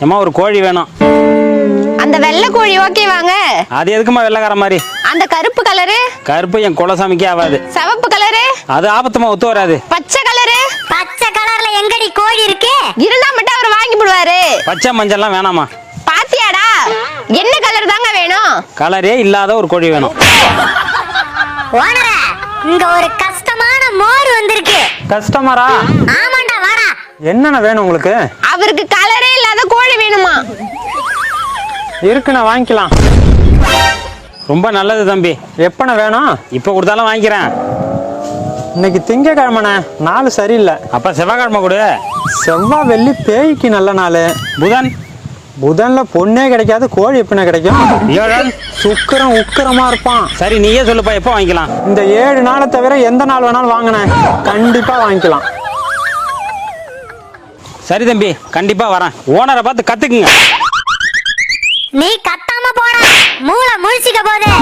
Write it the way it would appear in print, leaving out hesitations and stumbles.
ஏமா ஒரு கோழி வேணும். அந்த வெள்ளை கோழி ஓகே வாங்க. அது எதுக்குமா வெள்ளைக்கார மாதிரி? அந்த கருப்பு கலரு? கருப்பு என் குலசாமிக்கே ஆகாது. சிவப்பு கலரு? அது ஆபத்துமா ஒத்து வராது. பச்சை கலரு? பச்சை கலர்ல எங்கடி கோழி இருக்கு? இருந்தா மட்டும் அவர் வாங்கி போடுவாரு. பச்சை மஞ்சள்லாம் வேணாமா? பாத்தியாடா, என்ன கலர் தாங்க வேணும்? கலரே இல்லாத ஒரு கோழி வேணும். ஓனரே, இங்க ஒரு கஷ்டமான மோர் வந்திருக்கு. கஸ்டமரா? ஆமாண்டா, வாடா. என்னென்ன வேணும் உங்களுக்கு? அவருக்கு கலரே இல்லாத கோழி வேணுமா? இருக்குண்ணா, வாங்கிக்கலாம். ரொம்ப நல்லது தம்பி. எப்பண்ணா வேணும்? இப்போ கொடுத்தாலும் வாங்கிக்கிறேன். இன்னைக்கு திங்கக்கிழமைண்ணே, நாள் சரியில்லை. அப்ப செவ்வாய்க்கிழமை கொடு. செவ்வாய் வெள்ளி பேய்க்கு நல்ல நாள். புதன்ல பொண்ணே கிடைக்காது, கோழி எப்படின்னா கிடைக்கும்? வியாழன் சுக்கிரன் உக்கிரமா இருப்பான். சரி, நீயே சொல்லுப்பா, எப்போ வாங்கிக்கலாம்? இந்த 7 நாளை தவிர எந்த நாள் வேணாலும் வாங்கினேன், கண்டிப்பா வாங்கிக்கலாம். சரி தம்பி, கண்டிப்பா வரேன். ஓனரை பார்த்து கத்துக்குங்க. நீ கத்தாம போடா, மூளை முழிச்சுக்க போதே.